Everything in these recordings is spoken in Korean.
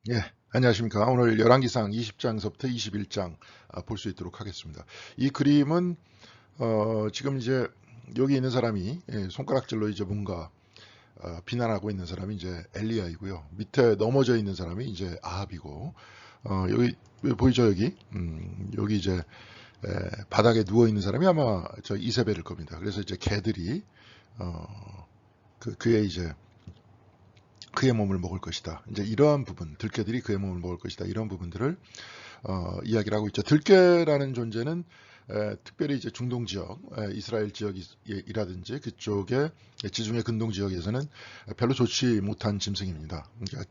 예, 안녕하십니까. 오늘 열왕기상 20장서부터 21장 볼 수 있도록 하겠습니다. 이 그림은 지금 이제 여기 있는 사람이 손가락질로 이제 뭔가 비난하고 있는 사람이 이제 엘리야이고요. 밑에 넘어져 있는 사람이 이제 아합이고 여기 보이죠 여기? 여기 이제 바닥에 누워 있는 사람이 아마 저 이세벨일 겁니다. 그래서 이제 개들이 그의 이제 그의 몸을 먹을 것이다. 이제 이러한 부분, 들깨들이 그의 몸을 먹을 것이다. 이런 부분들을 이야기를 하고 있죠. 들깨라는 존재는 특별히 이제 중동 지역, 이스라엘 지역이라든지 그쪽의 지중해 근동 지역에서는 별로 좋지 못한 짐승입니다. 그러니까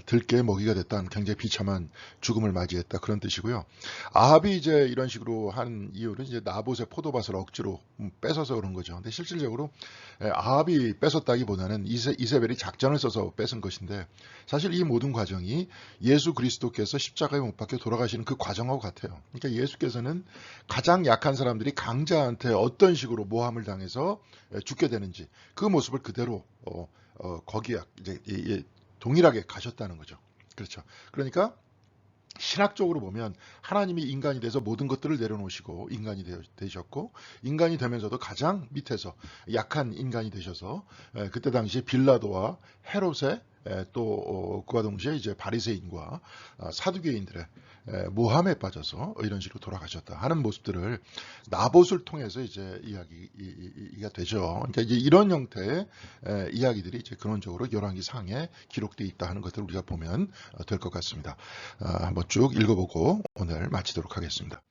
들깨의 먹이가 됐다는 굉장히 비참한 죽음을 맞이했다 그런 뜻이고요. 아합이 이제 이런 식으로 한 이유는 이제 나봇의 포도밭을 억지로 뺏어서 그런 거죠. 근데 실질적으로 아합이 뺏었다기보다는 이세벨이 작전을 써서 뺏은 것인데 사실 이 모든 과정이 예수 그리스도께서 십자가에 못 박혀 돌아가시는 그 과정하고 같아요. 그러니까 예수께서는 가장 약한 사람들이 강자한테 어떤 식으로 모함을 당해서 죽게 되는지 그 모습을 그대로 거기에 이제 동일하게 가셨다는 거죠. 그렇죠. 그러니까 신학적으로 보면 하나님이 인간이 돼서 모든 것들을 내려놓으시고 인간이 되셨고 인간이 되면서도 가장 밑에서 약한 인간이 되셔서 그때 당시에 빌라도와 헤롯의 또 그와 동시에 이제 바리새인과 사두개인들의 모함에 빠져서 이런 식으로 돌아가셨다 하는 모습들을 나봇을 통해서 이제 이야기가 되죠. 그러니까 이제 이런 형태의 이야기들이 이제 근원적으로 열왕기 상에 기록되어 있다 하는 것들을 우리가 보면 될 것 같습니다. 한번 쭉 읽어보고 오늘 마치도록 하겠습니다.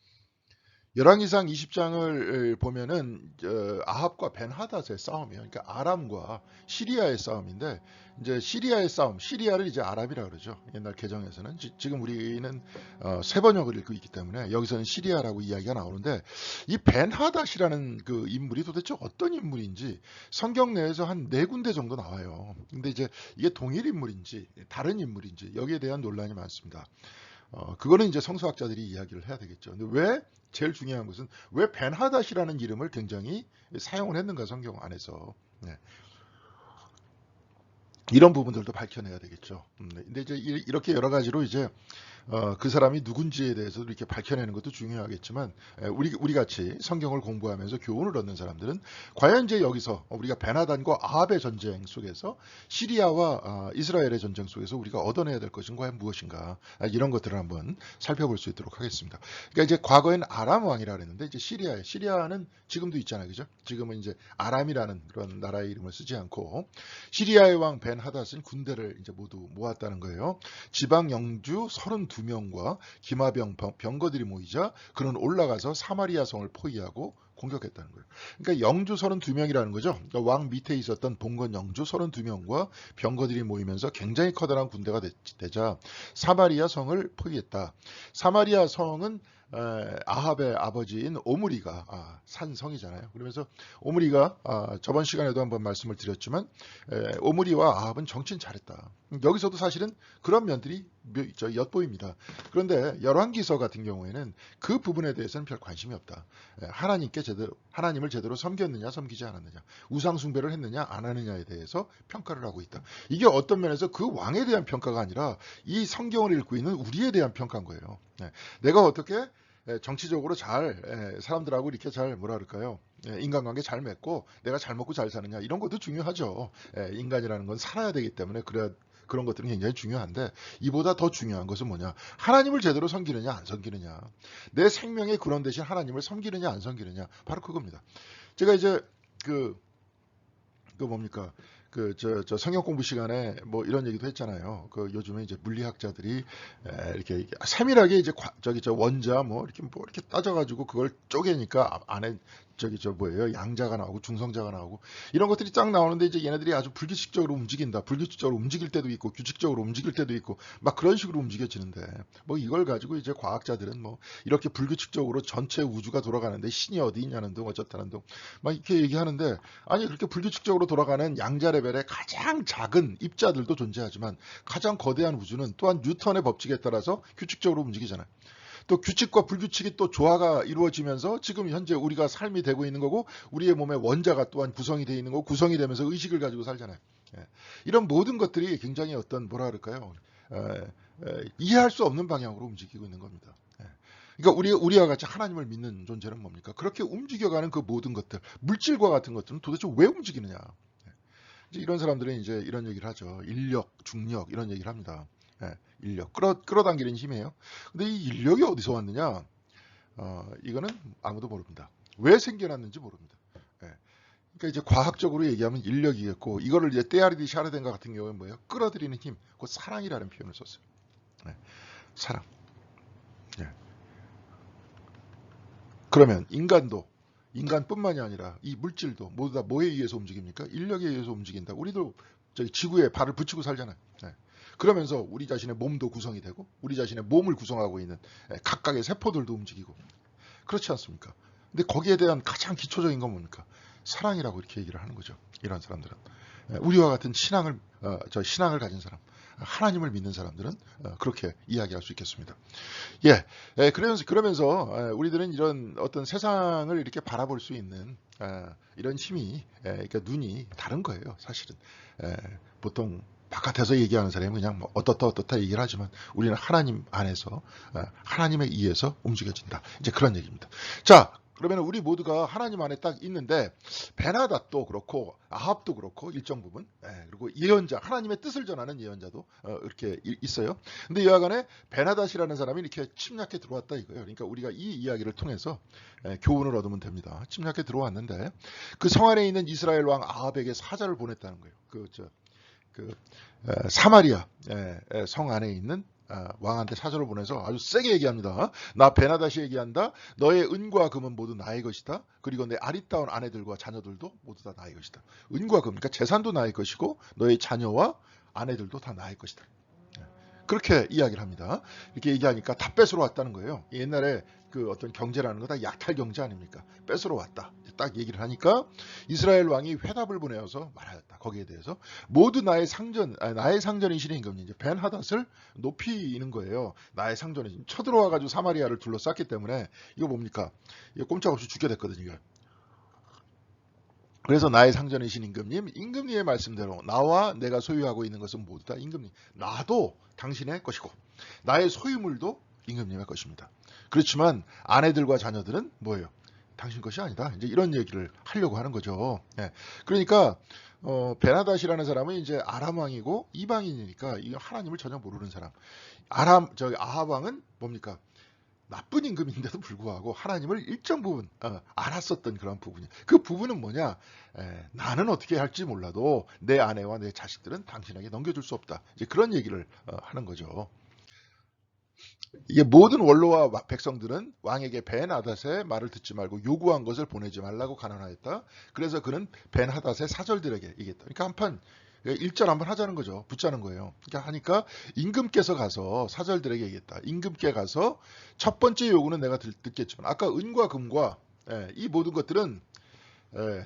열왕기상 20장을 보면은 아합과 벤하닷의 싸움이에요. 그러니까 아람과 시리아의 싸움인데 이제 시리아의 싸움, 시리아를 이제 아랍이라 그러죠. 옛날 개정에서는 지금 우리는 세 번역을 읽고 있기 때문에 여기서는 시리아라고 이야기가 나오는데 이 벤하닷이라는 그 인물이 도대체 어떤 인물인지 성경 내에서 한 네 군데 정도 나와요. 근데 이제 이게 동일 인물인지 다른 인물인지 여기에 대한 논란이 많습니다. 그거는 이제 성서학자들이 이야기를 해야 되겠죠. 근데 왜 제일 중요한 것은 왜 벤하닷이라는 이름을 굉장히 사용을 했는가 성경 안에서 네. 이런 부분들도 밝혀내야 되겠죠. 근데 이제 이렇게 여러 가지로 이제 그 사람이 누군지에 대해서도 이렇게 밝혀내는 것도 중요하겠지만 우리 같이 성경을 공부하면서 교훈을 얻는 사람들은 과연 이제 여기서 우리가 베나단과 아합의 전쟁 속에서 시리아와 이스라엘의 전쟁 속에서 우리가 얻어내야 될 것은 과연 무엇인가 이런 것들을 한번 살펴볼 수 있도록 하겠습니다. 그러니까 이제 과거엔 아람 왕이라 그랬는데 이제 시리아는 지금도 있잖아요, 그죠? 지금은 이제 아람이라는 그런 나라의 이름을 쓰지 않고 시리아의 왕 벤하닷은 군대를 이제 모두 모았다는 거예요. 지방 영주 32명과 기마병 병거들이 모이자 그는 올라가서 사마리아 성을 포위하고 공격했다는 거예요. 그러니까 영주 32명이라는 거죠. 그러니까 왕 밑에 있었던 봉건 영주 32명과 병거들이 모이면서 굉장히 커다란 군대가 되자 사마리아 성을 포위했다. 사마리아 성은 아합의 아버지인 오므리가 산 성이잖아요. 그러면서 오므리가 저번 시간에도 한번 말씀을 드렸지만 오므리와 아합은 정치는 잘했다. 여기서도 사실은 그런 면들이 엿보입니다. 그런데 열왕기서 같은 경우에는 그 부분에 대해서는 별 관심이 없다. 하나님을 제대로 섬겼느냐 섬기지 않았느냐, 우상 숭배를 했느냐 안 하느냐에 대해서 평가를 하고 있다. 이게 어떤 면에서 그 왕에 대한 평가가 아니라 이 성경을 읽고 있는 우리에 대한 평가인 거예요. 내가 어떻게 정치적으로 잘 사람들하고 이렇게 잘 뭐라 그럴까요? 인간관계 잘 맺고 내가 잘 먹고 잘 사느냐 이런 것도 중요하죠. 인간이라는 건 살아야 되기 때문에 그런 것들은 굉장히 중요한데 이보다 더 중요한 것은 뭐냐? 하나님을 제대로 섬기느냐 안 섬기느냐. 내 생명의 근원 대신 하나님을 섬기느냐 안 섬기느냐. 바로 그겁니다. 제가 이제 그 뭡니까? 저 성경 공부 시간에 뭐 이런 얘기도 했잖아요. 요즘에 이제 물리학자들이 이렇게 세밀하게 이제 저기 저 원자 뭐 이렇게 따져가지고 그걸 쪼개니까 안에 뭐예요? 양자가 나오고 중성자가 나오고 이런 것들이 쫙 나오는데 이제 얘네들이 아주 불규칙적으로 움직인다. 불규칙적으로 움직일 때도 있고 규칙적으로 움직일 때도 있고 막 그런 식으로 움직여지는데 뭐 이걸 가지고 이제 과학자들은 뭐 이렇게 불규칙적으로 전체 우주가 돌아가는데 신이 어디 있냐는 둥 어쩌다는 둥 막 이렇게 얘기하는데 아니 그렇게 불규칙적으로 돌아가는 양자 레벨의 가장 작은 입자들도 존재하지만 가장 거대한 우주는 또한 뉴턴의 법칙에 따라서 규칙적으로 움직이잖아요. 또 규칙과 불규칙이 또 조화가 이루어지면서 지금 현재 우리가 삶이 되고 있는 거고 우리의 몸에 원자가 또한 구성이 되어 있는 거고 구성이 되면서 의식을 가지고 살잖아요. 예. 이런 모든 것들이 굉장히 어떤 뭐라 그럴까요? 이해할 수 없는 방향으로 움직이고 있는 겁니다. 그러니까 우리와 같이 하나님을 믿는 존재는 뭡니까? 그렇게 움직여가는 그 모든 것들, 물질과 같은 것들은 도대체 왜 움직이느냐? 이제 이런 사람들은 이제 이런 얘기를 하죠. 인력, 중력 이런 얘기를 합니다. 인력, 끌어당기는 힘이에요. 근데 이 인력이 어디서 왔느냐? 이거는 아무도 모릅니다. 왜 생겨났는지 모릅니다. 그러니까 이제 과학적으로 얘기하면 인력이겠고, 이거를 이제 테아리디 샤르덴가 같은 경우는 뭐예요? 끌어들이는 힘, 그 사랑이라는 표현을 썼어요. 사랑. 그러면 인간뿐만이 아니라 이 물질도 모두 다 뭐에 의해서 움직입니까? 인력에 의해서 움직인다. 우리도 저기 지구에 발을 붙이고 살잖아요. 그러면서 우리 자신의 몸도 구성이 되고 우리 자신의 몸을 구성하고 있는 각각의 세포들도 움직이고 그렇지 않습니까? 근데 거기에 대한 가장 기초적인 건 뭡니까? 사랑이라고 이렇게 얘기를 하는 거죠. 이런 사람들은. 우리와 같은 신앙을 가진 사람, 하나님을 믿는 사람들은 그렇게 이야기할 수 있겠습니다. 그러면서 우리들은 이런 어떤 세상을 이렇게 바라볼 수 있는 이런 힘이, 그러니까 눈이 다른 거예요, 사실은. 보통 바깥에서 얘기하는 사람은 그냥 뭐 어떻다 얘기를 하지만 우리는 하나님 안에서 하나님에 의해서 움직여진다. 이제 그런 얘기입니다. 자, 그러면 우리 모두가 하나님 안에 딱 있는데 베나닷도 그렇고 아합도 그렇고 일정 부분 그리고 예언자 하나님의 뜻을 전하는 예언자도 이렇게 있어요. 근데 여하간에 베나닷이라는 사람이 이렇게 침략해 들어왔다 이거예요. 그러니까 우리가 이 이야기를 통해서 교훈을 얻으면 됩니다. 침략해 들어왔는데 그 성 안에 있는 이스라엘 왕 아합에게 사자를 보냈다는 거예요. 사마리아 성 안에 있는 왕한테 사절을 보내서 아주 세게 얘기합니다. 나 베나닷이 얘기한다. 너의 은과 금은 모두 나의 것이다. 그리고 내 아리따운 아내들과 자녀들도 모두 다 나의 것이다. 은과 금, 그러니까 재산도 나의 것이고 너의 자녀와 아내들도 다 나의 것이다. 그렇게 이야기를 합니다. 이렇게 얘기하니까 다 뺏으러 왔다는 거예요. 옛날에 그 어떤 경제라는 거 다 약탈 경제 아닙니까? 뺏으러 왔다. 딱 얘기를 하니까 이스라엘 왕이 회답을 보내어서 말하였다. 거기에 대해서 모두 나의 상전이신 임금님 이제 벤하닷을 높이는 거예요. 나의 상전이 쳐들어와 가지고 사마리아를 둘러쌌기 때문에 이거 뭡니까? 이거 꼼짝없이 죽여댔거든요. 그래서 나의 상전이신 임금님의 말씀대로 나와 내가 소유하고 있는 것은 모두 다 임금님. 나도 당신의 것이고 나의 소유물도 임금님의 것입니다. 그렇지만 아내들과 자녀들은 뭐예요? 당신 것이 아니다. 이제 이런 얘기를 하려고 하는 거죠. 그러니까 베나닷이라는 사람은 이제 아람 왕이고 이방인이니까 이 하나님을 전혀 모르는 사람. 아합 왕은 뭡니까? 나쁜 임금인데도 불구하고 하나님을 일정 부분 알았었던 그런 부분이. 그 부분은 뭐냐? 나는 어떻게 할지 몰라도 내 아내와 내 자식들은 당신에게 넘겨줄 수 없다. 이제 그런 얘기를 하는 거죠. 이게 모든 원로와 백성들은 왕에게 벤하닷의 말을 듣지 말고 요구한 것을 보내지 말라고 간언하였다. 그래서 그는 벤하닷의 사절들에게 얘기했다. 그러니까 한판 일절 한번 하자는 거죠. 붙자는 거예요. 그러니까 하니까 임금께서 가서 사절들에게 얘기했다. 임금께 가서 첫 번째 요구는 내가 듣겠지만 아까 은과 금과 이 모든 것들은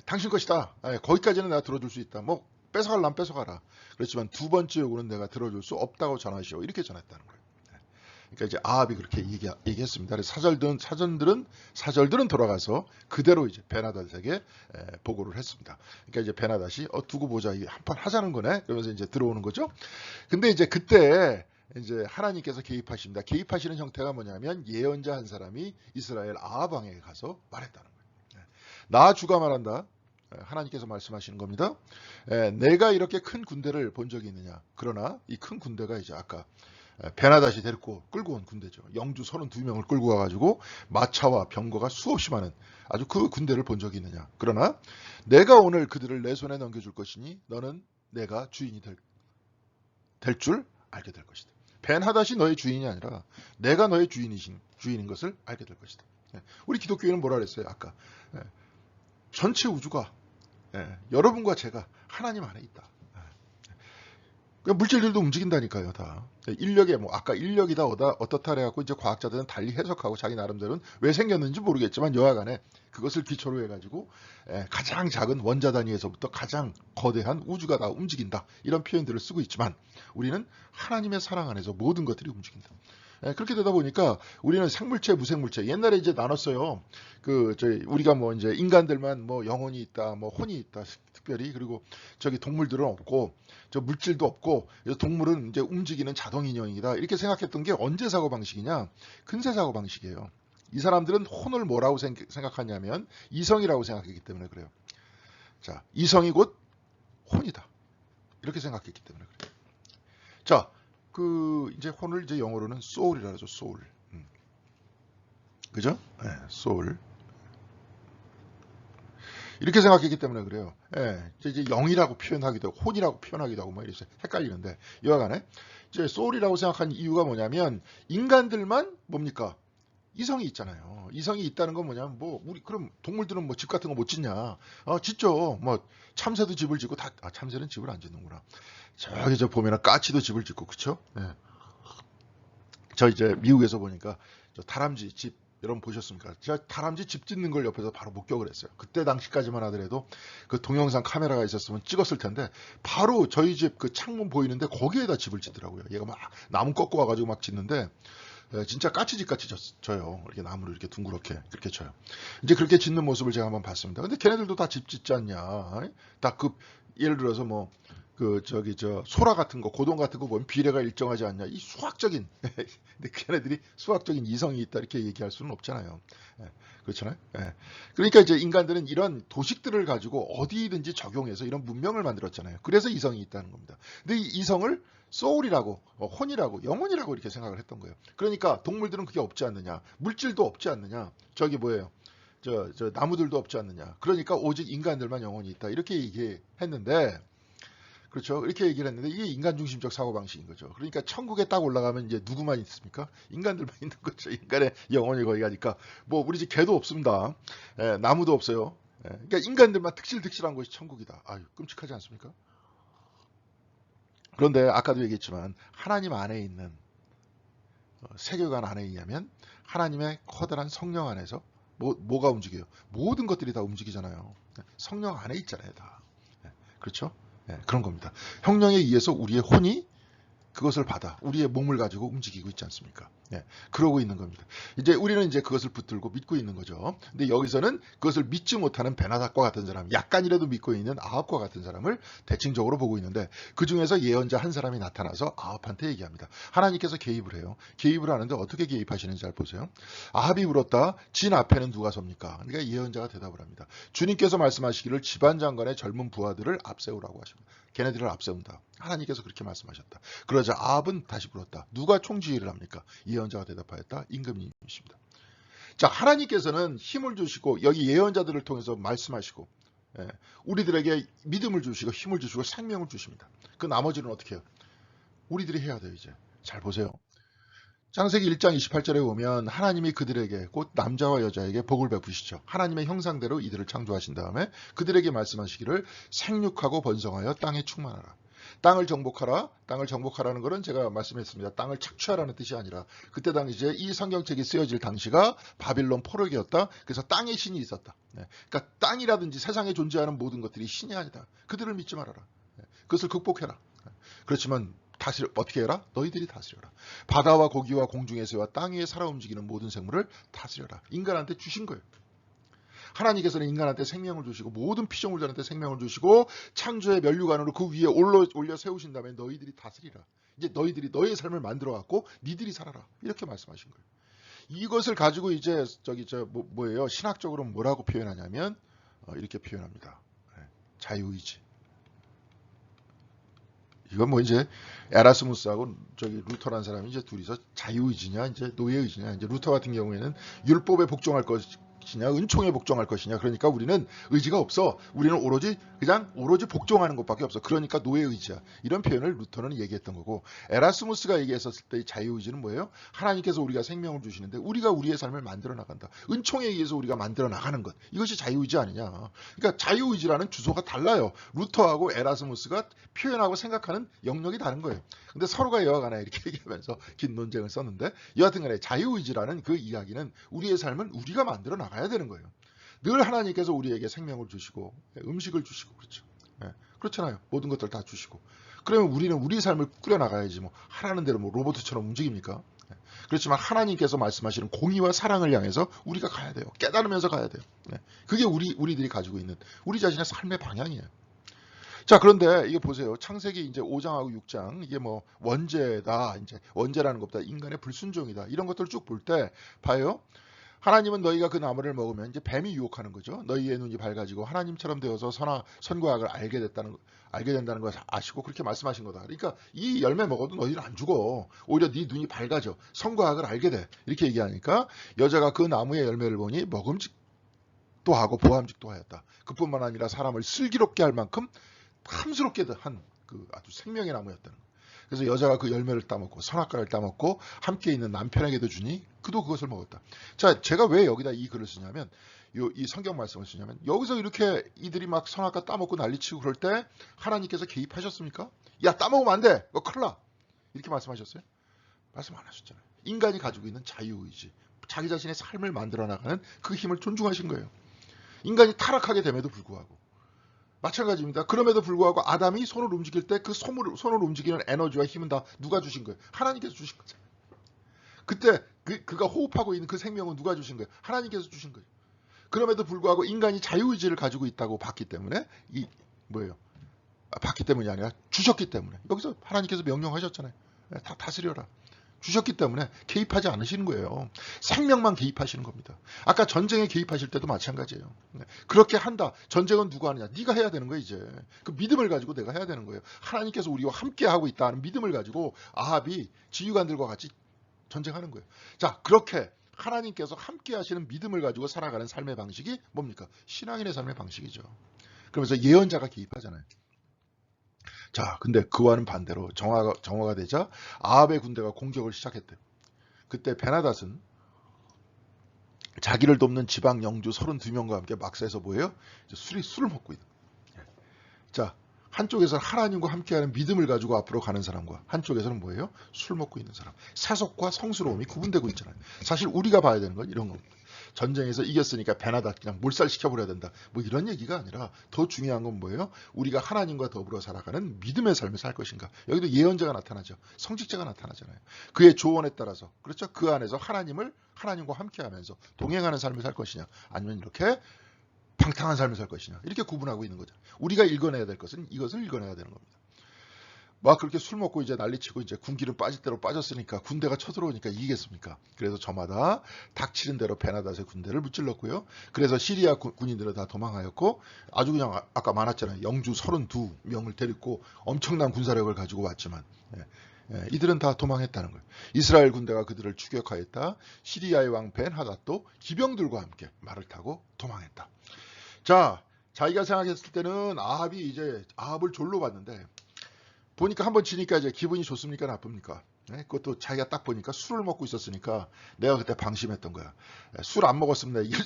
당신 것이다. 거기까지는 내가 들어줄 수 있다. 뭐 뺏어갈라면 뺏어가라. 그렇지만 두 번째 요구는 내가 들어줄 수 없다고 전하시오. 이렇게 전했다는 거예요. 그러니까 이제 아합이 그렇게 얘기했습니다. 그래서 사절들은 돌아가서 그대로 이제 베나닷에게 보고를 했습니다. 그러니까 이제 베나닷이 두고 보자, 한판 하자는 거네. 그러면서 이제 들어오는 거죠. 근데 이제 그때 이제 하나님께서 개입하십니다. 개입하시는 형태가 뭐냐면 예언자 한 사람이 이스라엘 아합 왕에게 가서 말했다는 거예요. 나 주가 말한다. 하나님께서 말씀하시는 겁니다. 내가 이렇게 큰 군대를 본 적이 있느냐. 그러나 이 큰 군대가 이제 아까 베나닷이 데리고 끌고 온 군대죠. 영주 32명을 끌고 와가지고 마차와 병거가 수없이 많은 아주 그 군대를 본 적이 있느냐. 그러나 내가 오늘 그들을 내 손에 넘겨줄 것이니 너는 내가 주인이 될 줄 알게 될 것이다. 벤하닷이 너의 주인이 아니라 내가 너의 주인인 것을 알게 될 것이다. 우리 기독교인은 뭐라 그랬어요? 아까 전체 우주가 여러분과 제가 하나님 안에 있다. 물질들도 움직인다니까요, 다. 인력에 아까 인력이다 어떻다 해갖고 이제 과학자들은 달리 해석하고 자기 나름대로는 왜 생겼는지 모르겠지만 여하간에 그것을 기초로 해가지고 가장 작은 원자 단위에서부터 가장 거대한 우주가 다 움직인다. 이런 표현들을 쓰고 있지만 우리는 하나님의 사랑 안에서 모든 것들이 움직인다. 그렇게 되다 보니까 우리는 생물체, 무생물체 옛날에 이제 나눴어요. 우리가 뭐 이제 인간들만 뭐 영혼이 있다, 뭐 혼이 있다, 특별히 그리고 저기 동물들은 없고 저 물질도 없고 동물은 이제 움직이는 자동 인형이다 이렇게 생각했던 게 언제 사고 방식이냐? 근세 사고 방식이에요. 이 사람들은 혼을 뭐라고 생각하냐면 이성이라고 생각했기 때문에 그래요. 자, 이성이 곧 혼이다. 이렇게 생각했기 때문에 그래요. 자, 이제 혼을 이제 영어로는 soul이라 그러죠. soul. 그죠? 네, soul. 이렇게 생각했기 때문에 그래요. 이제 영이라고 표현하기도 하고 혼이라고 표현하기도 하고 뭐 이래서 헷갈리는데 여하간에 이제 soul이라고 생각한 이유가 뭐냐면 인간들만 뭡니까? 이성이 있잖아요. 이성이 있다는 건 뭐냐면 그럼 동물들은 뭐 집 같은 거 못 짓냐? 짓죠. 뭐 참새도 집을 짓고 참새는 집을 안 짓는구나. 저기 보면은 까치도 집을 짓고 그쵸? 네. 저 이제 미국에서 보니까 저 다람쥐 집 여러분 보셨습니까? 제가 다람쥐 집 짓는 걸 옆에서 바로 목격을 했어요. 그때 당시까지만 하더라도 그 동영상 카메라가 있었으면 찍었을 텐데 바로 저희 집 그 창문 보이는데 거기에다 집을 짓더라고요. 얘가 막 나무 꺾고 와가지고 막 짓는데 진짜 까치집 같이 져요. 이렇게 나무를 이렇게 둥그렇게 그렇게 쳐요. 이제 그렇게 짓는 모습을 제가 한번 봤습니다. 근데 걔네들도 다 집 짓지 않냐? 다 예를 들어서 뭐 소라 같은 거, 고동 같은 거 보면 비례가 일정하지 않냐. 이 수학적인, 근데 걔네들이 수학적인 이성이 있다 이렇게 얘기할 수는 없잖아요. 그렇잖아요. 그러니까 이제 인간들은 이런 도식들을 가지고 어디든지 적용해서 이런 문명을 만들었잖아요. 그래서 이성이 있다는 겁니다. 근데 이 이성을 소울이라고, 혼이라고, 영혼이라고 이렇게 생각을 했던 거예요. 그러니까 동물들은 그게 없지 않느냐. 물질도 없지 않느냐. 저기 뭐예요. 나무들도 없지 않느냐. 그러니까 오직 인간들만 영혼이 있다. 이렇게 얘기했는데, 그렇죠. 이렇게 얘기를 했는데 이게 인간 중심적 사고 방식인 거죠. 그러니까 천국에 딱 올라가면 이제 누구만 있습니까? 인간들만 있는 거죠. 인간의 영혼이 거기 가니까 뭐 우리 집 개도 없습니다. 나무도 없어요. 그러니까 인간들만 득실득실한 것이 천국이다. 아유 끔찍하지 않습니까? 그런데 아까도 얘기했지만 하나님 안에 있는 세계관 안에 있냐면 하나님의 커다란 성령 안에서 뭐가 움직여요? 모든 것들이 다 움직이잖아요. 성령 안에 있잖아요, 다. 그렇죠? 그런 겁니다. 성령에 의해서 우리의 혼이 그것을 받아 우리의 몸을 가지고 움직이고 있지 않습니까? 그러고 있는 겁니다. 이제 우리는 이제 그것을 붙들고 믿고 있는 거죠. 근데 여기서는 그것을 믿지 못하는 베나닥과 같은 사람, 약간이라도 믿고 있는 아합과 같은 사람을 대칭적으로 보고 있는데 그 중에서 예언자 한 사람이 나타나서 아합한테 얘기합니다. 하나님께서 개입을 해요. 개입을 하는데 어떻게 개입하시는지 잘 보세요. 아합이 물었다. 진 앞에는 누가 섭니까? 그러니까 예언자가 대답을 합니다. 주님께서 말씀하시기를 집안 장관의 젊은 부하들을 앞세우라고 하십니다. 걔네들을 앞세운다. 하나님께서 그렇게 말씀하셨다. 그러자 아합은 다시 물었다. 누가 총지휘를 합니까? 예언자가 대답하였다. 임금님이십니다. 자, 하나님께서는 힘을 주시고 여기 예언자들을 통해서 말씀하시고 우리들에게 믿음을 주시고 힘을 주시고 생명을 주십니다. 그 나머지는 어떻게 해요? 우리들이 해야 돼요. 이제 잘 보세요. 창세기 1장 28절에 보면 하나님이 그들에게 곧 남자와 여자에게 복을 베푸시죠. 하나님의 형상대로 이들을 창조하신 다음에 그들에게 말씀하시기를 생육하고 번성하여 땅에 충만하라. 땅을 정복하라. 땅을 정복하라는 것은 제가 말씀했습니다. 땅을 착취하라는 뜻이 아니라 그때 당시에 이 성경책이 쓰여질 당시가 바빌론 포로기였다. 그래서 땅에 신이 있었다. 그러니까 땅이라든지 세상에 존재하는 모든 것들이 신이 아니다. 그들을 믿지 말아라. 그것을 극복해라. 그렇지만 어떻게 해라? 너희들이 다스려라. 바다와 고기와 공중의 새와 땅 위에 살아 움직이는 모든 생물을 다스려라. 인간한테 주신 거예요. 하나님께서는 인간한테 생명을 주시고 모든 피조물들한테 생명을 주시고 창조의 면류관으로 그 위에 올려 세우신 다음에 너희들이 다스리라. 이제 너희들이 너의 삶을 만들어 갖고 니들이 살아라. 이렇게 말씀하신 거예요. 이것을 가지고 이제 뭐예요? 신학적으로 뭐라고 표현하냐면 이렇게 표현합니다. 자유의지. 이건 뭐 이제 에라스무스하고 루터라는 사람이 이제 둘이서 자유의지냐 이제 노예의지냐 이제 루터 같은 경우에는 율법에 복종할 것이냐 은총에 복종할 것이냐 그러니까 우리는 의지가 없어 우리는 오로지 복종하는 것밖에 없어 그러니까 노예의지야 이런 표현을 루터는 얘기했던 거고 에라스무스가 얘기했었을 때의 자유의지는 뭐예요? 하나님께서 우리가 생명을 주시는데 우리가 우리의 삶을 만들어 나간다 은총에 의해서 우리가 만들어 나가는 것 이것이 자유의지 아니냐 그러니까 자유의지라는 주소가 달라요 루터하고 에라스무스가 표현하고 생각하는 영역이 다른 거예요 근데 서로가 여하간에 이렇게 얘기하면서 긴 논쟁을 썼는데 여하튼간에 자유의지라는 그 이야기는 우리의 삶을 우리가 만들어 나가야 되는 거예요 늘 하나님께서 우리에게 생명을 주시고 음식을 주시고 그렇죠. 예, 그렇잖아요. 모든 것들 다 주시고. 그러면 우리는 우리 삶을 꾸려나가야지 뭐 하라는 대로 뭐 로봇처럼 움직입니까? 예, 그렇지만 하나님께서 말씀하시는 공의와 사랑을 향해서 우리가 가야 돼요. 깨달으면서 가야 돼요. 예, 그게 우리들이 가지고 있는 우리 자신의 삶의 방향이에요. 자, 그런데 이거 보세요. 창세기 이제 5장하고 6장 이게 뭐 원죄다. 이제 원죄라는 것보다 인간의 불순종이다. 이런 것들을 쭉 볼 때 봐요. 하나님은 너희가 그 나무를 먹으면 이제 뱀이 유혹하는 거죠. 너희의 눈이 밝아지고 하나님처럼 되어서 선과 악을 알게 된다는 걸 아시고 그렇게 말씀하신 거다. 그러니까 이 열매 먹어도 너희는 안 죽어. 오히려 네 눈이 밝아져. 선과 악을 알게 돼. 이렇게 얘기하니까 여자가 그 나무의 열매를 보니 먹음직도 하고 보암직도 하였다. 그뿐만 아니라 사람을 슬기롭게 할 만큼 탐스럽게 한 그 아주 생명의 나무였다는 거예요. 그래서 여자가 그 열매를 따먹고 선악과를 따먹고 함께 있는 남편에게도 주니 그도 그것을 먹었다. 자, 제가 왜 여기다 이 글을 쓰냐면 이 성경 말씀을 쓰냐면 여기서 이렇게 이들이 막 선악과 따먹고 난리치고 그럴 때 하나님께서 개입하셨습니까? 야, 따먹으면 안 돼. 너 큰일 나. 이렇게 말씀하셨어요? 말씀 안 하셨잖아요. 인간이 가지고 있는 자유의지, 자기 자신의 삶을 만들어 나가는 그 힘을 존중하신 거예요. 인간이 타락하게 됨에도 불구하고 마찬가지입니다. 그럼에도 불구하고 아담이 손을 움직일 때 그 손을 움직이는 에너지와 힘은 다 누가 주신 거예요? 하나님께서 주신 거잖아요. 그때 그가 호흡하고 있는 그 생명은 누가 주신 거예요? 하나님께서 주신 거예요. 그럼에도 불구하고 인간이 자유의지를 가지고 있다고 봤기 때문에 이 뭐예요? 봤기 때문이 아니라 주셨기 때문에 여기서 하나님께서 명령하셨잖아요. 다 다스려라. 주셨기 때문에 개입하지 않으시는 거예요. 생명만 개입하시는 겁니다. 아까 전쟁에 개입하실 때도 마찬가지예요. 그렇게 한다. 전쟁은 누가 하느냐? 네가 해야 되는 거예요. 이제 그 믿음을 가지고 내가 해야 되는 거예요. 하나님께서 우리와 함께 하고 있다는 믿음을 가지고 아합이 지휘관들과 같이 전쟁하는 거예요. 자, 그렇게 하나님께서 함께 하시는 믿음을 가지고 살아가는 삶의 방식이 뭡니까? 신앙인의 삶의 방식이죠. 그러면서 예언자가 개입하잖아요. 자, 근데 그와는 반대로 정화가 되자 아합의 군대가 공격을 시작했대요. 그때 베나닷은 자기를 돕는 지방 영주 32명과 함께 막사에서 뭐예요? 술을 먹고 있는. 자, 한쪽에서는 하나님과 함께하는 믿음을 가지고 앞으로 가는 사람과 한쪽에서는 뭐예요? 술 먹고 있는 사람. 세속과 성스러움이 구분되고 있잖아요. 사실 우리가 봐야 되는 건 이런 겁니다. 전쟁에서 이겼으니까 배나다 그냥 몰살시켜버려야 된다. 뭐 이런 얘기가 아니라 더 중요한 건 뭐예요? 우리가 하나님과 더불어 살아가는 믿음의 삶을 살 것인가. 여기도 예언자가 나타나죠. 성직자가 나타나잖아요. 그의 조언에 따라서 그렇죠. 그 안에서 하나님과 함께하면서 동행하는 삶을 살 것이냐 아니면 이렇게 방탕한 삶을 살 것이냐 이렇게 구분하고 있는 거죠. 우리가 읽어내야 될 것은 이것을 읽어내야 되는 겁니다. 막 그렇게 술 먹고 이제 난리치고 이제 군기는 빠질 대로 빠졌으니까 군대가 쳐들어오니까 이기겠습니까? 그래서 저마다 닥치는 대로 베나닷의 군대를 무찔렀고요. 그래서 시리아 군인들은 다 도망하였고 아주 그냥 아까 많았잖아요. 영주 32명을 데리고 엄청난 군사력을 가지고 왔지만 이들은 다 도망했다는 거예요. 이스라엘 군대가 그들을 추격하였다. 시리아의 왕 벤하닷도 기병들과 함께 말을 타고 도망했다. 자, 자기가 생각했을 때는 아합을 졸로 봤는데 보니까 한번 지니까 이제 기분이 좋습니까? 나쁩니까? 그것도 자기가 딱 보니까 술을 먹고 있었으니까 내가 그때 방심했던 거야. 술 안 먹었으면 내가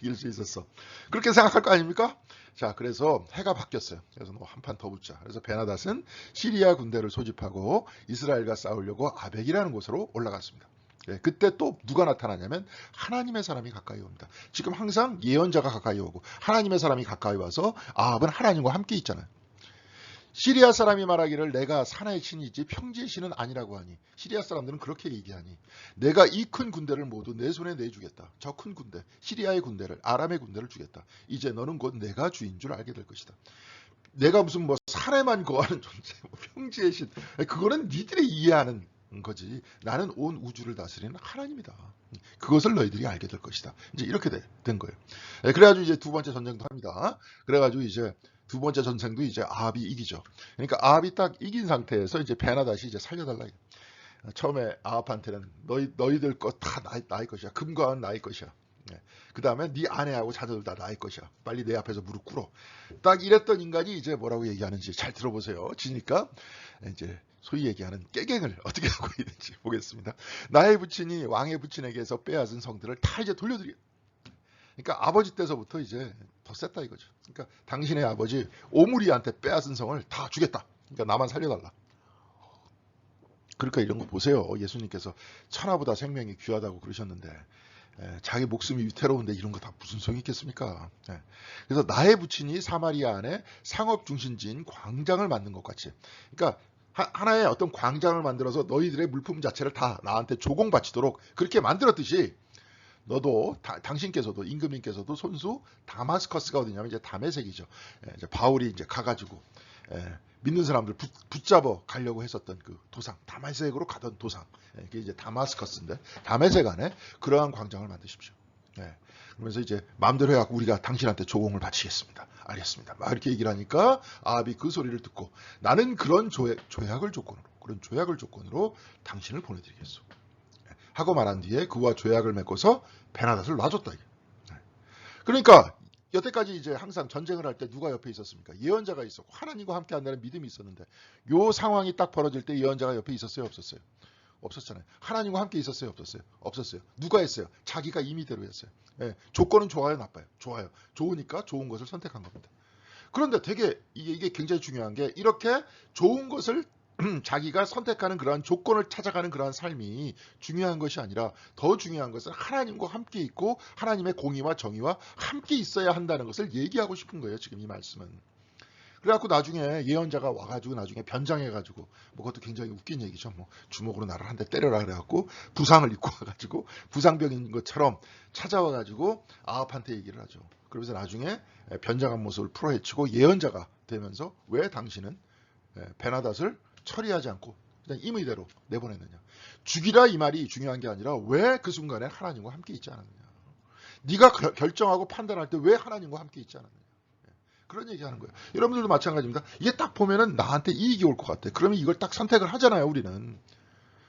이길 수 있었어. 그렇게 생각할 거 아닙니까? 자, 그래서 해가 바뀌었어요. 그래서 뭐 한 판 더 붙자. 그래서 베나닷은 시리아 군대를 소집하고 이스라엘과 싸우려고 아벡이라는 곳으로 올라갔습니다. 그때 또 누가 나타나냐면 하나님의 사람이 가까이 옵니다. 지금 항상 예언자가 가까이 오고 하나님의 사람이 가까이 와서 아합은 하나님과 함께 있잖아요. 시리아 사람이 말하기를 내가 사나의 신이지 평지의 신은 아니라고 하니 시리아 사람들은 그렇게 얘기하니 내가 이 큰 군대를 모두 내 손에 내주겠다. 저 큰 군대, 시리아의 군대를 아람의 군대를 주겠다. 이제 너는 곧 내가 주인 줄 알게 될 것이다. 내가 무슨 뭐 산에만 거하는 존재, 뭐 평지의 신, 그거는 니들이 이해하는 거지. 나는 온 우주를 다스리는 하나님이다. 그것을 너희들이 알게 될 것이다. 이제 이렇게 된 거예요. 그래가지고 이제 두 번째 전쟁도 합니다. 그래가지고 이제 두 번째 전쟁도 이제 아합이 이기죠. 그러니까 아합이 딱 이긴 상태에서 이제 베나닷이 이제 살려달라. 처음에 아합한테는 너희들 것 다 나의 것이야. 금과 은 나의 것이야. 그 다음에 네 아내하고 자녀들 다 나의 것이야. 빨리 내 앞에서 무릎 꿇어. 딱 이랬던 인간이 이제 뭐라고 얘기하는지 잘 들어보세요. 지니까 이제 소위 얘기하는 깨갱을 어떻게 하고 있는지 보겠습니다. 나의 부친이 왕의 부친에게서 빼앗은 성들을 다 이제 돌려드려. 그러니까 아버지 때서부터 이제 더 셌다 이거죠. 그러니까 당신의 아버지 오므리한테 빼앗은 성을 다 주겠다. 그러니까 나만 살려달라. 그러니까 이런 거 보세요. 예수님께서 천하보다 생명이 귀하다고 그러셨는데 자기 목숨이 위태로운데 이런 거 다 무슨 소용이 있겠습니까? 그래서 나의 부친이 사마리아 안에 상업 중심지인 광장을 만든 것 같이. 그러니까 하나의 어떤 광장을 만들어서 너희들의 물품 자체를 다 나한테 조공바치도록 그렇게 만들었듯이 너도 당신께서도 임금님께서도 손수 다마스커스가 어디냐면 이제 다메섹이죠. 이제 바울이 이제 가가지고 믿는 사람들 붙잡아 가려고 했었던 그 도상, 다메섹으로 가던 도상, 이게 이제 다마스커스인데 다메섹 안에 그러한 광장을 만드십시오. 그러면서 이제 마음대로 해갖고 우리가 당신한테 조공을 바치겠습니다. 알겠습니다. 막 이렇게 얘기를 하니까 아합이 그 소리를 듣고 나는 그런 조약을 조건으로 당신을 보내드리겠소. 하고 말한 뒤에 그와 조약을 맺고서 베나닷을 놔줬다. 그러니까 여태까지 이제 항상 전쟁을 할 때 누가 옆에 있었습니까? 예언자가 있었고 하나님과 함께 한다는 믿음이 있었는데 요 상황이 딱 벌어질 때 예언자가 옆에 있었어요? 없었어요? 없었잖아요. 하나님과 함께 있었어요? 없었어요? 없었어요. 누가 했어요? 자기가 임의대로 했어요. 조건은 좋아요? 나빠요? 좋아요. 좋으니까 좋은 것을 선택한 겁니다. 그런데 되게 이게 굉장히 중요한 게 이렇게 좋은 것을 자기가 선택하는 그러한 조건을 찾아가는 그러한 삶이 중요한 것이 아니라 더 중요한 것은 하나님과 함께 있고 하나님의 공의와 정의와 함께 있어야 한다는 것을 얘기하고 싶은 거예요. 지금 이 말씀은. 그래갖고 나중에 예언자가 와가지고 나중에 변장해가지고 뭐 그것도 굉장히 웃긴 얘기죠. 뭐 주먹으로 나를 한 대 때려라 그래갖고 부상을 입고 와가지고 부상병인 것처럼 찾아와가지고 아합한테 얘기를 하죠. 그러면서 나중에 변장한 모습을 풀어헤치고 예언자가 되면서 왜 당신은 베나닷을 처리하지 않고 그냥 임의대로 내보냈느냐. 죽이라 이 말이 중요한 게 아니라 왜 그 순간에 하나님과 함께 있지 않았느냐. 네가 결정하고 판단할 때 왜 하나님과 함께 있지 않았느냐. 그런 얘기하는 거예요. 여러분들도 마찬가지입니다. 이게 딱 보면은 나한테 이익이 올 것 같아. 그러면 이걸 딱 선택을 하잖아요, 우리는.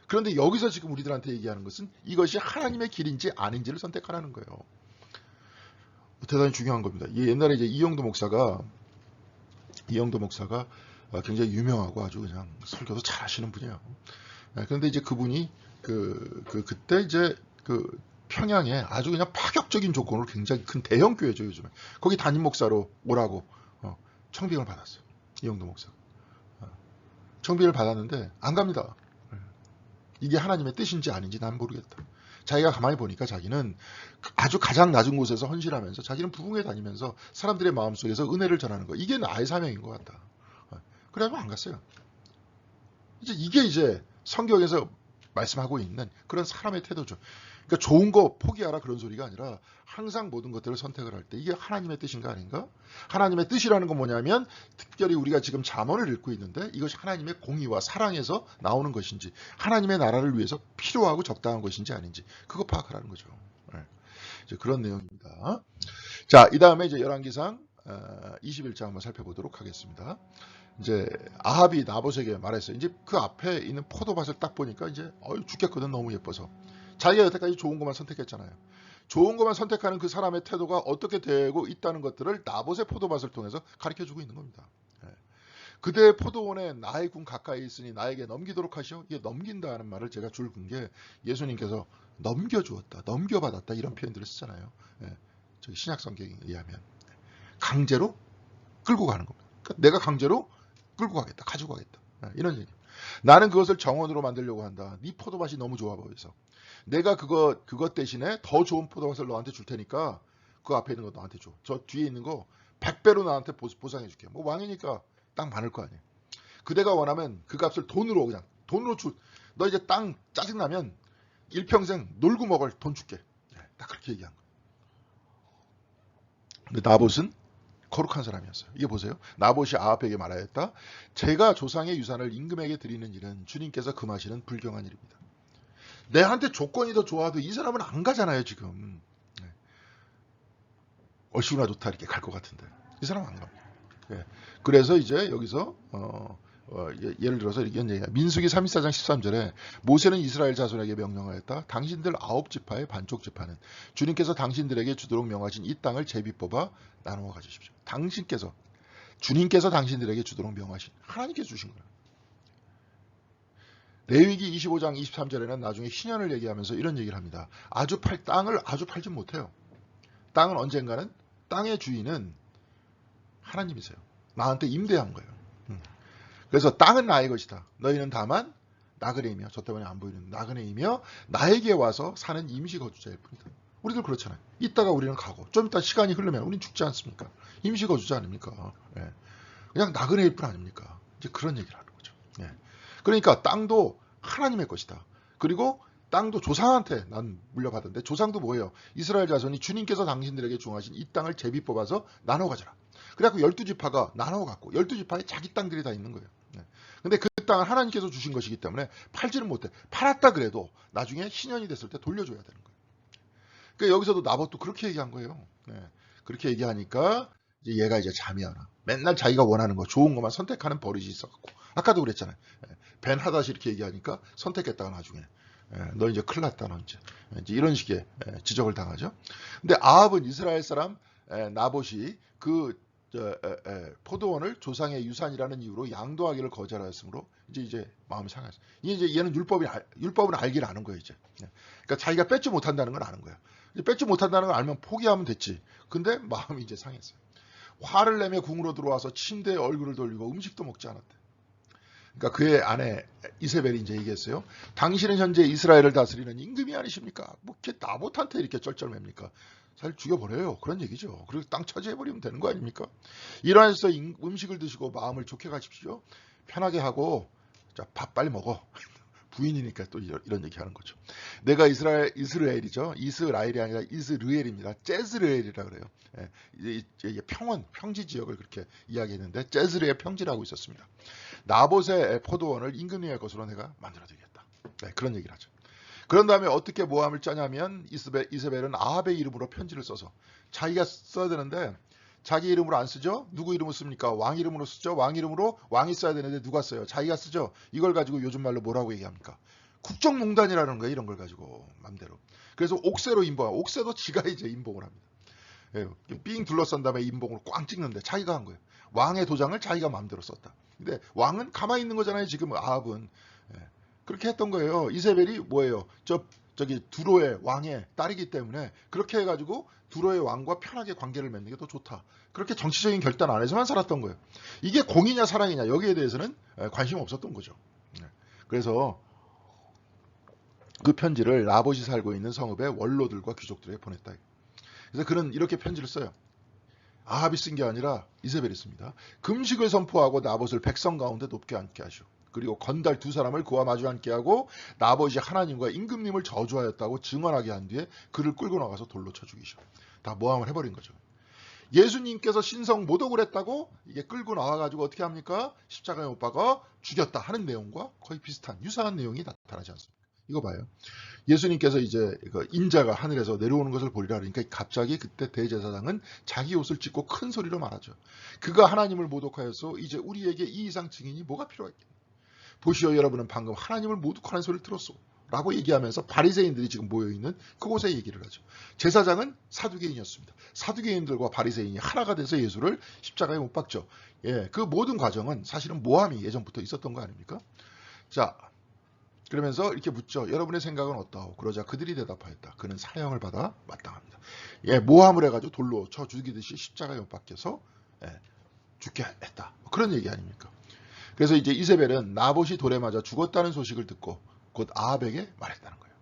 그런데 여기서 지금 우리들한테 얘기하는 것은 이것이 하나님의 길인지 아닌지를 선택하라는 거예요. 대단히 중요한 겁니다. 옛날에 이제 이영도 목사가 굉장히 유명하고 아주 그냥 설교도 잘 하시는 분이에요. 그런데 이제 그분이 그때 이제 평양에 아주 그냥 파격적인 조건으로 굉장히 큰 대형 교회죠, 요즘에. 거기 담임 목사로 오라고 청빙을 받았어요. 이영도 목사가. 청빙을 받았는데 안 갑니다. 이게 하나님의 뜻인지 아닌지 난 모르겠다. 자기가 가만히 보니까 자기는 아주 가장 낮은 곳에서 헌신하면서 자기는 부흥회 다니면서 사람들의 마음속에서 은혜를 전하는 거. 이게 나의 사명인 것 같다. 그래가지고 안 갔어요. 이게 이제 성경에서 말씀하고 있는 그런 사람의 태도죠. 그러니까 좋은 거 포기하라 그런 소리가 아니라 항상 모든 것들을 선택을 할 때 이게 하나님의 뜻인가 아닌가? 하나님의 뜻이라는 건 뭐냐면 특별히 우리가 지금 잠언을 읽고 있는데 이것이 하나님의 공의와 사랑에서 나오는 것인지 하나님의 나라를 위해서 필요하고 적당한 것인지 아닌지 그거 파악하라는 거죠. 이제 그런 내용입니다. 자, 이 다음에 이제 열왕기상 21장 한번 살펴보도록 하겠습니다. 이제 아합이 나봇에게 말했어요. 이제 그 앞에 있는 포도밭을 딱 보니까 이제 죽겠거든 너무 예뻐서. 자기가 여태까지 좋은 것만 선택했잖아요. 좋은 것만 선택하는 그 사람의 태도가 어떻게 되고 있다는 것들을 나봇의 포도밭을 통해서 가르쳐주고 있는 겁니다. 그대의 포도원에 나의 군 가까이 있으니 나에게 넘기도록 하시오. 이게 넘긴다는 말을 제가 줄근 게 예수님께서 넘겨주었다, 넘겨받았다 이런 표현들을 쓰잖아요. 저기 신약 성경에 의하면 강제로 끌고 가는 겁니다. 그러니까 내가 강제로 끌고 가겠다, 가지고 가겠다 이런 얘기. 나는 그것을 정원으로 만들려고 한다. 네 포도밭이 너무 좋아 보여서 내가 그것 대신에 더 좋은 포도밭을 너한테 줄 테니까 그 앞에 있는 거 너한테 줘. 저 뒤에 있는 거 100배로 나한테 보상해 줄게. 뭐 왕이니까 땅 많을 거 아니에요. 그대가 원하면 그 값을 돈으로 줄. 너 이제 땅 짜증나면 일평생 놀고 먹을 돈 줄게. 딱 그렇게 얘기한 거예요. 근데 나봇은 거룩한 사람이었어요. 이게 보세요. 나봇이 아합에게 말하였다. 제가 조상의 유산을 임금에게 드리는 일은 주님께서 금하시는 불경한 일입니다. 내한테 조건이 더 좋아도 이 사람은 안 가잖아요, 지금. 얼씨구나 좋다 이렇게 갈 것 같은데 이 사람은 안 갑니다. 그래서 이제 여기서 예를 들어서 이런 얘기야. 민수기 34장 13절에 모세는 이스라엘 자손에게 명령하였다. 당신들 9지파의 반쪽 지파는 주님께서 당신들에게 주도록 명하신 이 땅을 제비 뽑아 나누어 가지십시오. 주님께서 당신들에게 주도록 명하신 하나님께서 주신 거예요. 레위기 25장 23절에는 나중에 희년을 얘기하면서 이런 얘기를 합니다. 땅을 아주 팔진 못해요. 땅은 언젠가는 땅의 주인은 하나님이세요. 나한테 임대한 거예요. 그래서 땅은 나의 것이다. 너희는 다만 나그네이며 저 때문에 안 보이는 나그네이며 나에게 와서 사는 임시 거주자일 뿐이다. 우리들 그렇잖아요. 이따가 우리는 가고 좀 이따 시간이 흐르면 우리는 죽지 않습니까? 임시거주자 아닙니까? 예. 그냥 나그네일 뿐 아닙니까? 이제 그런 얘기를 하는 거죠. 예. 그러니까 땅도 하나님의 것이다. 그리고 땅도 조상한테 난 물려받았는데 조상도 뭐예요? 이스라엘 자손이 주님께서 당신들에게 주하신 이 땅을 제비 뽑아서 나눠 가져라. 그래갖고 12지파가 나눠 갖고 12지파에 자기 땅들이 다 있는 거예요. 예. 근데 그 땅을 하나님께서 주신 것이기 때문에 팔지는 못해. 팔았다 그래도 나중에 신년이 됐을 때 돌려줘야 되는 거예요. 그러니까 여기서도 나봇도 그렇게 얘기한 거예요. 예. 그렇게 얘기하니까 이제 얘가 이제 잠이 안 와. 맨날 자기가 원하는 거, 좋은 것만 선택하는 버릇이 있어갖고. 아까도 그랬잖아요. 벤 하닷이 이렇게 얘기하니까 선택했다가 나중에. 너 이제 큰일 났다, 너 이제. 이제 이런 식의 지적을 당하죠. 근데 아합은 이스라엘 사람 나봇이 그 포도원을 조상의 유산이라는 이유로 양도하기를 거절하였으므로 이제 마음이 상했어. 이제 얘는 율법은 알긴 아는 거예요, 이제. 그러니까 자기가 뺏지 못한다는 걸 아는 거야. 뺏지 못한다는 걸 알면 포기하면 됐지. 근데 마음이 이제 상했어요. 화를 내며 궁으로 들어와서 침대에 얼굴을 돌리고 음식도 먹지 않았대. 그러니까 그의 아내 이세벨이 이제 얘기했어요. 당신은 현재 이스라엘을 다스리는 임금이 아니십니까? 뭐 이렇게 나봇한테 이렇게 쩔쩔맵니까? 사실 죽여버려요. 그런 얘기죠. 그리고 땅 차지해버리면 되는 거 아닙니까? 일어나서 음식을 드시고 마음을 좋게 가십시오. 편하게 하고 자, 밥 빨리 먹어. 부인이니까 또 이런 얘기하는 거죠. 내가 이스라엘이죠. 이스라엘이 아니라 이스르엘입니다. 제즈르엘이라 그래요. 이게 평지 지역을 그렇게 이야기했는데 제즈르의 평지라고 있었습니다. 나봇의 포도원을 임금님의 것으로 내가 만들어드리겠다. 그런 얘기를 하죠. 그런 다음에 어떻게 모함을 짜냐면 이세벨은 아합의 이름으로 편지를 써서 자기가 써야 되는데 자기 이름으로 안 쓰죠? 누구 이름으로 씁니까? 왕 이름으로 쓰죠? 왕 이름으로 왕이 써야 되는데 누가 써요? 자기가 쓰죠? 이걸 가지고 요즘 말로 뭐라고 얘기합니까? 국정농단이라는 거예요. 이런 걸 가지고 맘대로. 그래서 옥새로 옥새도 지가 이제 임봉을 합니다. 삥 둘러싼 다음에 임봉을 꽝 찍는데 자기가 한 거예요. 왕의 도장을 자기가 맘대로 썼다. 근데 왕은 가만히 있는 거잖아요. 지금 아합은. 그렇게 했던 거예요. 이세벨이 뭐예요? 저기 두로의 왕의 딸이기 때문에 그렇게 해가지고 두로의 왕과 편하게 관계를 맺는 게 더 좋다. 그렇게 정치적인 결단 안에서만 살았던 거예요. 이게 공이냐 사랑이냐 여기에 대해서는 관심 없었던 거죠. 그래서 그 편지를 나봇이 살고 있는 성읍의 원로들과 귀족들에게 보냈다. 그래서 그는 이렇게 편지를 써요. 아합이 쓴 게 아니라 이세벨이 씁니다. 금식을 선포하고 나봇을 백성 가운데 높게 앉게 하시오. 그리고 건달 두 사람을 그와 마주 앉게 하고 나봇이 하나님과 임금님을 저주하였다고 증언하게 한 뒤에 그를 끌고 나가서 돌로 쳐 죽이시오. 다 모함을 해버린 거죠. 예수님께서 신성 모독을 했다고 이게 끌고 나와가지고 어떻게 합니까? 십자가에 못 박아 죽였다 하는 내용과 거의 비슷한 유사한 내용이 나타나지 않습니까? 이거 봐요. 예수님께서 이제 인자가 하늘에서 내려오는 것을 보리라 그러니까 갑자기 그때 대제사장은 자기 옷을 찢고 큰 소리로 말하죠. 그가 하나님을 모독하여서 이제 우리에게 이 이상 증인이 뭐가 필요하겠냐. 보시오 여러분은 방금 하나님을 모독하는 소리를 들었소. 라고 얘기하면서 바리새인들이 지금 모여있는 그곳에 얘기를 하죠. 제사장은 사두개인이었습니다. 사두개인들과 바리새인이 하나가 돼서 예수를 십자가에 못 박죠. 그 모든 과정은 사실은 모함이 예전부터 있었던 거 아닙니까? 자, 그러면서 이렇게 묻죠. 여러분의 생각은 어떠하오? 그러자 그들이 대답하였다. 그는 사형을 받아 마땅합니다. 모함을 해가지고 돌로 쳐 죽이듯이 십자가에 못 박혀서 죽게 했다. 그런 얘기 아닙니까? 그래서 이제 이세벨은 나봇이 돌에 맞아 죽었다는 소식을 듣고 곧 아합에게 말했다는 거예요.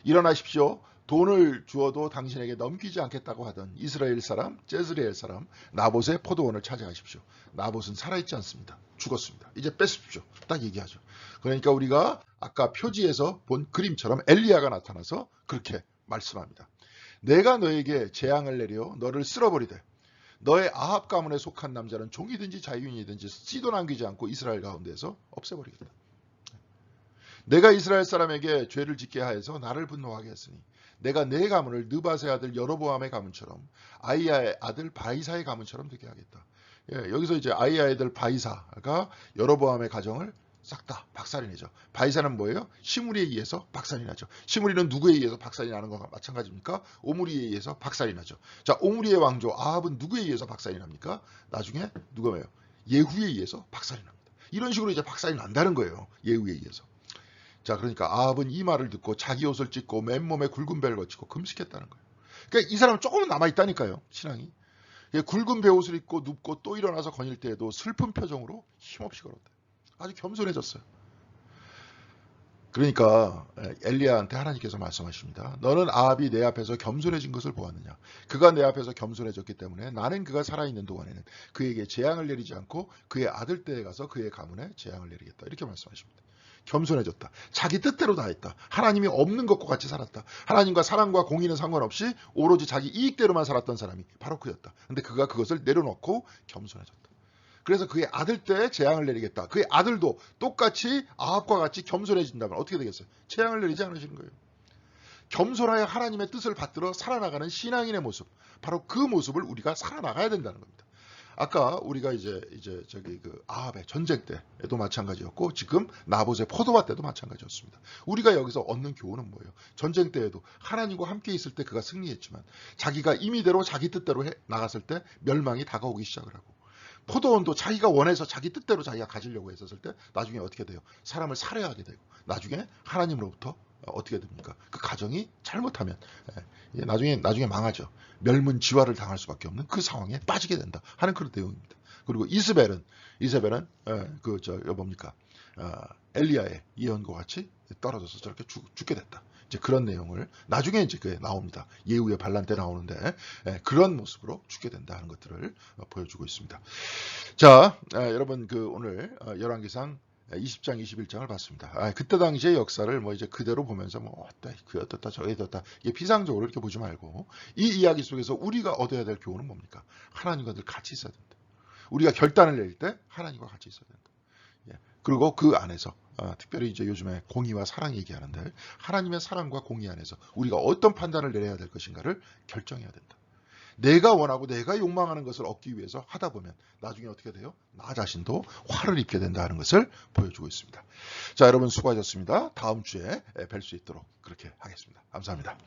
일어나십시오. 돈을 주어도 당신에게 넘기지 않겠다고 하던 이스라엘 사람, 제즈레엘 사람 나봇의 포도원을 차지하십시오. 나봇은 살아있지 않습니다. 죽었습니다. 이제 뺏으십시오. 딱 얘기하죠. 그러니까 우리가 아까 표지에서 본 그림처럼 엘리야가 나타나서 그렇게 말씀합니다. 내가 너에게 재앙을 내려 너를 쓸어버리되 너의 아합 가문에 속한 남자는 종이든지 자유인이든지 씨도 남기지 않고 이스라엘 가운데에서 없애버리겠다. 내가 이스라엘 사람에게 죄를 짓게 하여서 나를 분노하게 했으니 내가 내 가문을 느밧의 아들 여로보암의 가문처럼 아이야의 아들 바이사의 가문처럼 되게 하겠다. 여기서 이제 아이야의 아들 바이사가 여로보암의 가정을 싹 다 박살이 내죠. 바이사는 뭐예요? 시므리에 의해서 박살이 나죠. 시므리는 누구에 의해서 박살이 나는 것과 마찬가지입니까? 오므리에 의해서 박살이 나죠. 자, 오므리의 왕조 아합은 누구에 의해서 박살이 납니까? 나중에 누가예요? 예후에 의해서 박살이 납니다. 이런 식으로 이제 박살이 난다는 거예요. 예후에 의해서. 자, 그러니까 아합은 이 말을 듣고 자기 옷을 찢고 맨몸에 굵은 배를 거치고 금식했다는 거예요. 그러니까 이 사람은 조금은 남아있다니까요. 신앙이. 굵은 배옷을 입고 눕고 또 일어나서 거닐 때에도 슬픈 표정으로 힘없이 걸었다. 아주 겸손해졌어요. 그러니까 엘리야한테 하나님께서 말씀하십니다. 너는 아합이 내 앞에서 겸손해진 것을 보았느냐. 그가 내 앞에서 겸손해졌기 때문에 나는 그가 살아있는 동안에는 그에게 재앙을 내리지 않고 그의 아들 때에 가서 그의 가문에 재앙을 내리겠다. 이렇게 말씀하십니다. 겸손해졌다. 자기 뜻대로 다 했다. 하나님이 없는 것과 같이 살았다. 하나님과 사랑과 공의는 상관없이 오로지 자기 이익대로만 살았던 사람이 바로 그였다. 근데 그가 그것을 내려놓고 겸손해졌다. 그래서 그의 아들 때에 재앙을 내리겠다. 그의 아들도 똑같이 아합과 같이 겸손해진다면 어떻게 되겠어요? 재앙을 내리지 않으시는 거예요. 겸손하여 하나님의 뜻을 받들어 살아나가는 신앙인의 모습, 바로 그 모습을 우리가 살아나가야 된다는 겁니다. 아까 우리가 이제 저기 그 아합의 전쟁 때에도 마찬가지였고 지금 나봇의 포도밭 때도 마찬가지였습니다. 우리가 여기서 얻는 교훈은 뭐예요? 전쟁 때에도 하나님과 함께 있을 때 그가 승리했지만 자기가 임의대로 자기 뜻대로 나갔을 때 멸망이 다가오기 시작을 하고, 포도원도 자기가 원해서 자기 뜻대로 자기가 가지려고 했었을 때 나중에 어떻게 돼요? 사람을 살해하게 되고 나중에 하나님으로부터 어떻게 됩니까? 그 가정이 잘못하면 나중에 망하죠. 멸문지화를 당할 수밖에 없는 그 상황에 빠지게 된다 하는 그런 내용입니다. 그리고 이세벨은 뭡니까? 엘리야의 예언과 같이 떨어져서 저렇게 죽게 됐다. 이제 그런 내용을 나중에 이제 그게 나옵니다. 예후의 반란 때 나오는데 그런 모습으로 죽게 된다 하는 것들을 보여주고 있습니다. 자, 여러분 오늘 열왕기상 20장, 21장을 봤습니다. 그때 당시의 역사를 이제 그대로 보면서 그 어떻다, 저게 어떻다, 이게 피상적으로 이렇게 보지 말고 이 이야기 속에서 우리가 얻어야 될 교훈은 뭡니까? 하나님과 늘 같이 있어야 된다. 우리가 결단을 낼 때 하나님과 같이 있어야 된다. 그리고 그 안에서 특별히 이제 요즘에 공의와 사랑 얘기하는데 하나님의 사랑과 공의 안에서 우리가 어떤 판단을 내려야 될 것인가를 결정해야 된다. 내가 원하고 내가 욕망하는 것을 얻기 위해서 하다 보면 나중에 어떻게 돼요? 나 자신도 화를 입게 된다는 것을 보여주고 있습니다. 자, 여러분 수고하셨습니다. 다음 주에 뵐 수 있도록 그렇게 하겠습니다. 감사합니다.